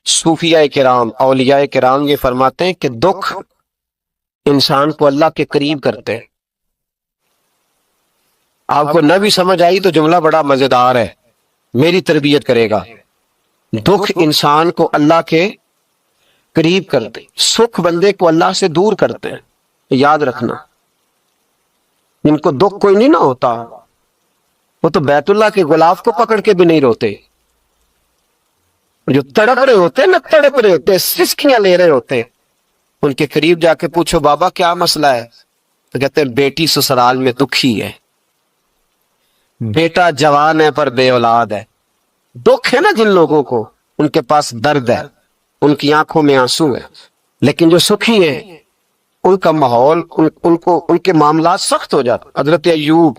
صوفیاء کرام، اولیاء کرام یہ فرماتے ہیں کہ دکھ انسان کو اللہ کے قریب کرتے ہیں۔ آپ کو نہ بھی سمجھ آئی تو جملہ بڑا مزیدار ہے، میری تربیت کرے گا۔ دکھ انسان کو اللہ کے قریب کرتے، سکھ بندے کو اللہ سے دور کرتے ہیں۔ یاد رکھنا، جن کو دکھ کوئی نہیں نہ ہوتا وہ تو بیت اللہ کے غلاف کو پکڑ کے بھی نہیں روتے، جو تڑپ رہے ہوتے ہیں نا، تڑپ رہے ہوتے ہیں، سسکیاں لے رہے ہوتے ہیں، ان کے قریب جا کے پوچھو بابا کیا مسئلہ ہے، تو کہتے ہیں بیٹی سسرال میں دکھی ہے، بیٹا جوان ہے پر بے اولاد ہے۔ دکھ ہے نا جن لوگوں کو، ان کے پاس درد ہے، ان کی آنکھوں میں آنسو ہے، لیکن جو سکھی ہیں ان کا ماحول، ان کے معاملات سخت ہو جاتے۔ حضرت ایوب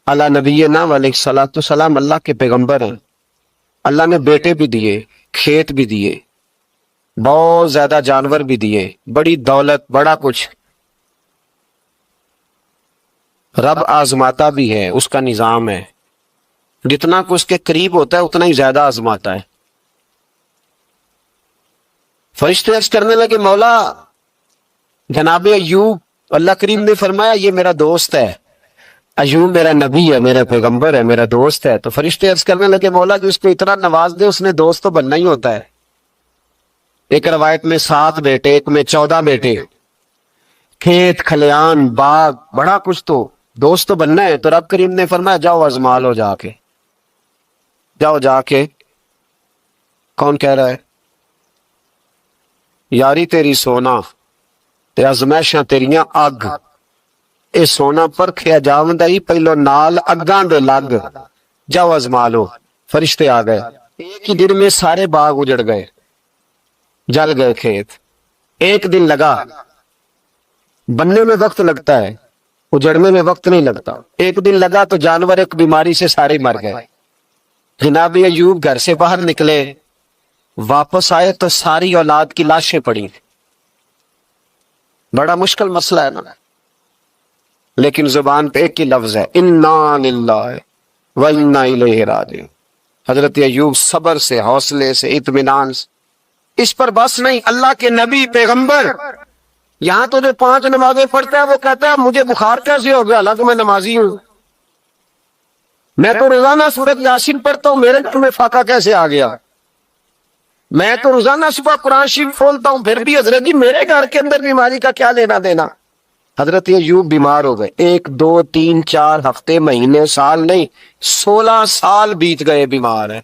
علی نبینا علیہ الصلوۃ والسلام اللہ کے پیغمبر ہیں، اللہ نے بیٹے بھی دیے، کھیت بھی دیے، بہت زیادہ جانور بھی دیے، بڑی دولت، بڑا کچھ۔ رب آزماتا بھی ہے، اس کا نظام ہے، جتنا کہ اس کے قریب ہوتا ہے اتنا ہی زیادہ آزماتا ہے۔ فرشتے عرض کرنے لگے مولا جناب ایوب، اللہ کریم نے فرمایا یہ میرا دوست ہے، ایوب میرا نبی ہے، میرا پیغمبر ہے، میرا دوست ہے۔ تو فرشتے عرض کرنے لگے مولا جو اس کو اتنا نواز دے اس نے دوست تو بننا ہی ہوتا ہے۔ ایک روایت میں 7 بیٹے، ایک میں 14 بیٹے، کھیت کھلیان باغ، بڑا کچھ، تو دوست تو بننا ہے۔ تو رب کریم نے فرمایا جاؤ آزما لو، جا کے جاؤ، جا کے۔ کون کہہ رہا ہے؟ یاری تیری سونا تے ازمائشاں تیریاں اگ، اے سونا پرکھیا جاوندا ہی پہلو نال اگاں دے لگ، جاؤ ازما لو۔ فرشتے آ گئے، ایک ہی دن میں سارے باغ اجڑ گئے، جل گئے کھیت۔ ایک دن لگا، بننے میں وقت لگتا ہے، اجڑنے میں وقت نہیں لگتا۔ ایک دن لگا تو جانور ایک بیماری سے سارے مر گئے۔ جناب ایوب گھر سے باہر نکلے، واپس آئے تو ساری اولاد کی لاشیں پڑی۔ بڑا مشکل مسئلہ ہے نا، لیکن زبان پہ ایک ہی لفظ ہے، انا للہ و انا الیہ راجعون۔ حضرت ایوب صبر سے، حوصلے سے، اطمینان سے، اس پر بس نہیں، اللہ کے نبی پیغمبر، یہاں تو جو 5 نمازیں پڑھتا ہے وہ کہتا ہے مجھے بخار کیسے ہو گیا، حالانکہ میں نمازی ہوں۔ میں تو روزانہ سورۃ یاسین پڑھتا ہوں، میرے گھر میں فاقہ کیسے آ گیا؟ میں تو روزانہ صبح قرآن شریف کھولتا ہوں، پھر بھی حضرت جی میرے گھر کے اندر بیماری کا کیا لینا دینا؟ حضرت ایوب بیمار ہو گئے، 1 2 3 4 ہفتے، مہینے، سال نہیں، 16 سال بیت گئے بیمار ہے،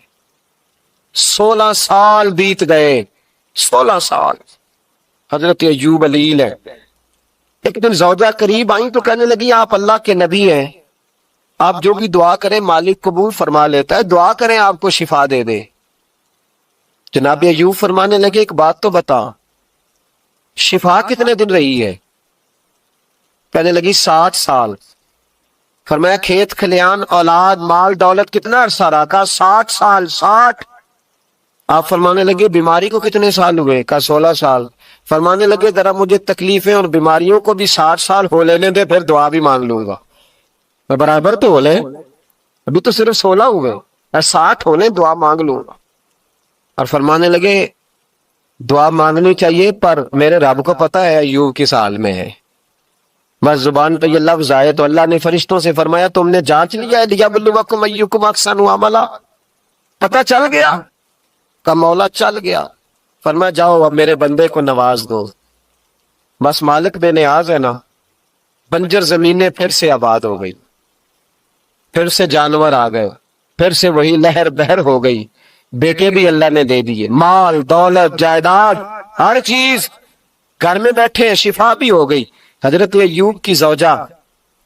16 سال بیت گئے، 16 سال۔ حضرت ایوب علیل ہے۔ ایک دن زوجہ قریب آئیں تو کہنے لگی آپ اللہ کے نبی ہیں، آپ جو بھی دعا کریں مالک قبول فرما لیتا ہے، دعا کریں آپ کو شفا دے دے۔ جناب ایوب فرمانے لگے ایک بات تو بتا، شفا کتنے دن رہی ہے؟ کہنے لگی 60 سال۔ فرمایا کھیت کھلیان، اولاد، مال دولت کتنا عرصہ رہا؟ کہا 60 سال۔ 60۔ آپ فرمانے لگے بیماری کو کتنے سال ہوئے؟ کہا 16 سال۔ فرمانے لگے ذرا مجھے تکلیفیں اور بیماریوں کو بھی 60 سال ہو لینے دے، پھر دعا بھی مانگ لوں گا۔ برابر تو ہو لے، ابھی تو صرف 16 ہوئے، 60 ہونے، دعا مانگ لوں گا۔ اور فرمانے لگے دعا مانگنی چاہیے پر میرے رب کو پتا ہے ایوب کس حال میں ہے، بس زبان پہ یہ لفظ آئے تو اللہ نے فرشتوں سے فرمایا تم نے جانچ لیا ہے لیبلوکم ایکم احسن عملا؟ پتہ چل گیا؟ کہ مولا چل گیا۔ فرمایا جاؤ اب میرے بندے کو نواز دو۔ بس مالک بے نیاز ہے نا، بنجر زمینیں پھر سے آباد ہو گئی، پھر سے جانور آ گئے، پھر سے وہی لہر بہر ہو گئی، بیٹے بھی اللہ نے دے دیے، مال دولت جائیداد ہر چیز، گھر میں بیٹھے، شفا بھی ہو گئی۔ حضرت ایوب کی زوجہ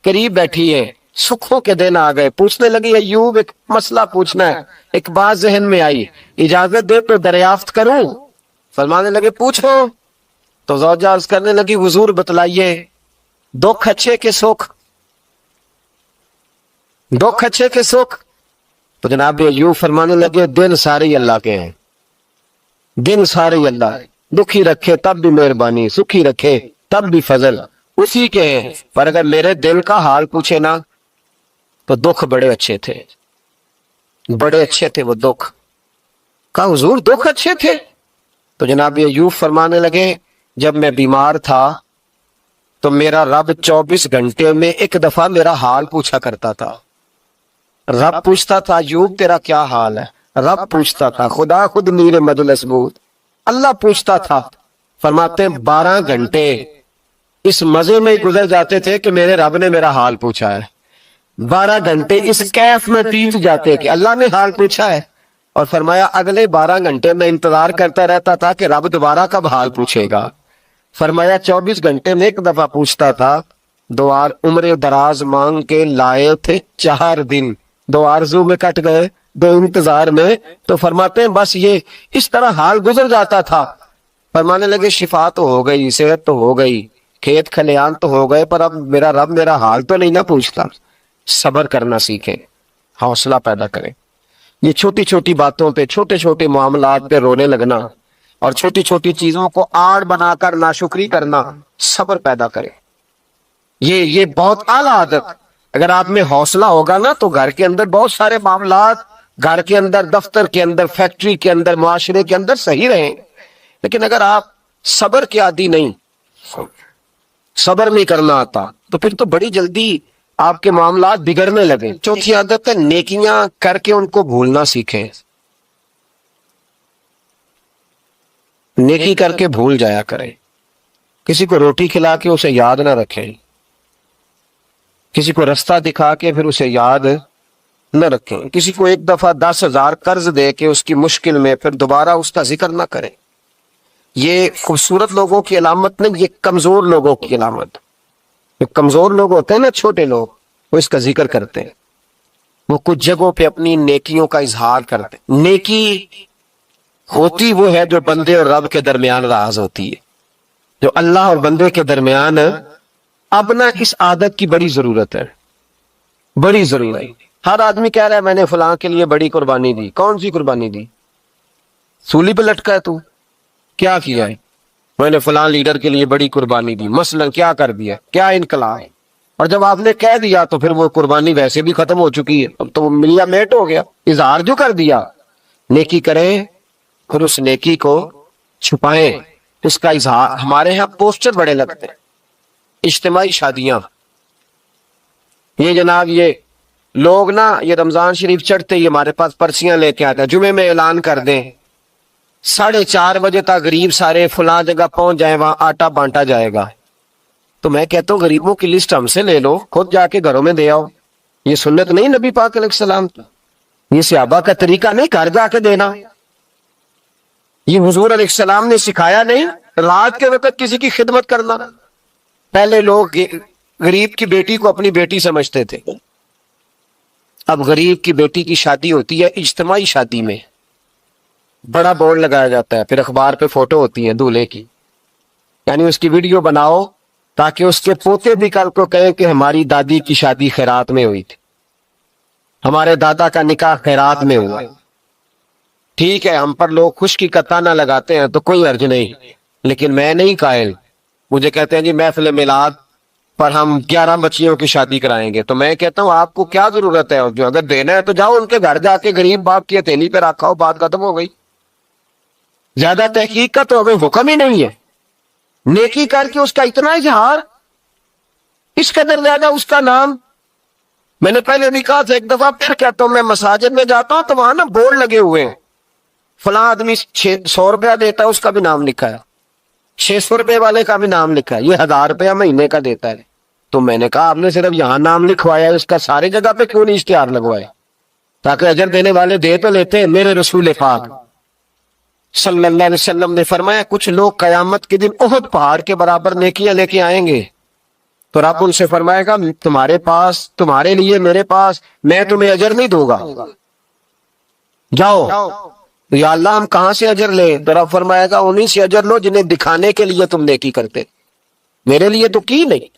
قریب بیٹھی ہے، سکھوں کے دن آ گئے، پوچھنے لگی ایوب ایک مسئلہ پوچھنا ہے۔ ایک بات ذہن میں آئی، اجازت دے تو دریافت کروں؟ فرمانے لگے پوچھو۔ تو زوجہ عرض کرنے لگی حضور بتلائیے، دکھ اچھے کے سکھ، دکھ اچھے کے سکھ؟ تو جناب ایوب فرمانے لگے دن سارے اللہ کے ہیں، دن سارے اللہ، دکھی رکھے تب بھی مہربانی، سکھی رکھے تب بھی فضل اسی کے ہیں۔ پر اگر میرے دل کا حال پوچھے نا تو دکھ بڑے اچھے تھے، بڑے اچھے تھے وہ دکھ۔ کہا حضور دکھ اچھے تھے؟ تو جناب ایوب فرمانے لگے جب میں بیمار تھا تو میرا رب 24 گھنٹے میں ایک دفعہ میرا حال پوچھا کرتا تھا. رب پوچھتا تھا ایوب تیرا کیا حال ہے؟ رب پوچھتا تھا، خدا خود میر مد الاسبوت، اللہ پوچھتا تھا. فرماتے ہیں 12 گھنٹے اس مزے میں گزر جاتے تھے کہ میرے رب نے میرا حال پوچھا ہے. 12 گھنٹے اس کیف میں بیت جاتے کہ اللہ نے حال پوچھا ہے. اور فرمایا اگلے 12 گھنٹے میں انتظار کرتا رہتا تھا کہ رب دوبارہ کب حال پوچھے گا. فرمایا 24 گھنٹے میں ایک دفعہ پوچھتا تھا. 2 عمر دراز مانگ کے لائے تھے 4 دن، 2 آرزو میں کٹ گئے، 2 انتظار میں. تو فرماتے ہیں بس یہ اس طرح حال گزر جاتا تھا. فرمانے لگے شفا تو ہو گئی، صحت تو ہو گئی، کھیت کھلیان تو ہو گئے، پر اب میرا رب میرا حال تو نہیں نہ پوچھتا. صبر کرنا سیکھیں، حوصلہ پیدا کریں. یہ چھوٹی چھوٹی باتوں پہ، چھوٹے چھوٹے معاملات پہ رونے لگنا اور چھوٹی چھوٹی چیزوں کو آڑ بنا کر ناشکری کرنا صبر پیدا کرے. یہ بہت اعلیٰ عادت. اگر آپ میں حوصلہ ہوگا نا تو گھر کے اندر بہت سارے معاملات، گھر کے اندر، دفتر کے اندر، فیکٹری کے اندر، معاشرے کے اندر صحیح رہیں. لیکن اگر آپ صبر کے عادی نہیں، صبر نہیں کرنا آتا، تو پھر تو بڑی جلدی آپ کے معاملات بگڑنے لگے. چوتھی عادت ہے نیکیاں کر کے ان کو بھولنا سیکھیں. نیکی کر کے بھول جایا کریں. کسی کو روٹی کھلا کے اسے یاد نہ رکھیں، کسی کو رستہ دکھا کے پھر اسے یاد نہ رکھیں، کسی کو ایک دفعہ 10,000 قرض دے کے اس کی مشکل میں پھر دوبارہ اس کا ذکر نہ کریں. یہ خوبصورت لوگوں کی علامت نہیں، یہ کمزور لوگوں کی علامت. جو کمزور لوگ ہوتے ہیں نا، چھوٹے لوگ، وہ اس کا ذکر کرتے ہیں. وہ کچھ جگہوں پہ اپنی نیکیوں کا اظہار کرتے ہیں. نیکی ہوتی وہ ہے جو بندے اور رب کے درمیان راز ہوتی ہے، جو اللہ اور بندے کے درمیان. اب نہ اس عادت کی بڑی ضرورت ہے، بڑی ضرورت ہے. ہر آدمی کہہ رہا ہے میں نے فلاں کے لیے بڑی قربانی دی. کون سی قربانی دی؟ سولی پہ لٹکا ہے تو؟ کیا کیا ہے؟ میں نے فلاں لیڈر کے لیے بڑی قربانی دی. مثلا کیا کر دیا؟ کیا انقلاب ہے؟ اور جب آپ نے کہہ دیا تو پھر وہ قربانی ویسے بھی ختم ہو چکی ہے، اب تو ملیا میٹ ہو گیا. اظہار جو کر دیا. نیکی کریں پھر اس نیکی کو چھپائیں، اس کا اظہار. ہمارے ہاں پوسٹر بڑے لگتے ہیں، اجتماعی شادیاں. یہ جناب یہ لوگ نا، یہ رمضان شریف چڑھتے ہی ہمارے پاس پرچیاں لے کے آتے ہیں، جمعے میں اعلان کر دیں 4:30 بجے تک غریب سارے فلاں جگہ پہنچ جائیں، وہاں آٹا بانٹا جائے گا. تو میں کہتا ہوں غریبوں کی لسٹ ہم سے لے لو، خود جا کے گھروں میں دے آؤ. یہ سنت نہیں نبی پاک علیہ السلام، یہ صحابہ کا طریقہ نہیں گھر جا کے دینا. یہ حضور علیہ السلام نے سکھایا نہیں رات کے وقت کسی کی خدمت کرنا. پہلے لوگ غریب کی بیٹی کو اپنی بیٹی سمجھتے تھے. اب غریب کی بیٹی کی شادی ہوتی ہے اجتماعی شادی میں، بڑا بورڈ لگایا جاتا ہے، پھر اخبار پہ فوٹو ہوتی ہے دولہے کی، یعنی اس کی ویڈیو بناؤ تاکہ اس کے پوتے بھی کل کو کہیں کہ ہماری دادی کی شادی خیرات میں ہوئی تھی، ہمارے دادا کا نکاح خیرات میں ہوا. ٹھیک ہے، ہم پر لوگ خوشی کا تانا لگاتے ہیں تو کوئی حرج نہیں، لیکن میں نہیں قائل. مجھے کہتے ہیں جی محفل میلاد پر ہم 11 بچیوں کی شادی کرائیں گے، تو میں کہتا ہوں آپ کو کیا ضرورت ہے؟ جو اگر دینا ہے تو جاؤ ان کے گھر جا کے غریب باپ کی ہتھیلی پہ رکھاؤ، بات ختم ہو گئی. زیادہ تحقیق کا تو ہمیں حکم ہی نہیں ہے. نیکی کر کے اس کا اتنا اظہار، اس قدر زیادہ اس کا نام. میں نے پہلے بھی کہا تھا، ایک دفعہ پھر کہتا ہوں، میں مساجد میں جاتا ہوں تو وہاں نا بورڈ لگے ہوئے ہیں، فلاں آدمی 100 روپیہ دیتا ہے، اس کا بھی نام لکھا ہے، 600 روپے والے کا بھی نام لکھا ہے، یہ 1000 روپیہ مہینے کا دیتا ہے. تو میں نے کہا آپ نے صرف یہاں نام لکھوایا ہے، اس کا ساری جگہ پہ کیوں نہیں اشتہار لگوایا؟ تاکہ اجر دینے والے دے تو لیتے ہیں. میرے رسول پاک صلی اللہ علیہ وسلم نے فرمایا کچھ لوگ قیامت کے دن احد پہاڑ کے برابر نیکیاں لے کے آئیں گے، تو رب ان سے فرمائے گا تمہارے پاس، تمہارے لیے میرے پاس، میں تمہیں اجر نہیں دوں گا، جاؤ. یا اللہ ہم کہاں سے اجر لیں؟ تو رب فرمائے گا انہیں سے اجر لو جنہیں دکھانے کے لیے تم نیکی کرتے، میرے لیے تو کی نہیں.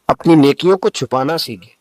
اپنی نیکیوں کو چھپانا سیکھے.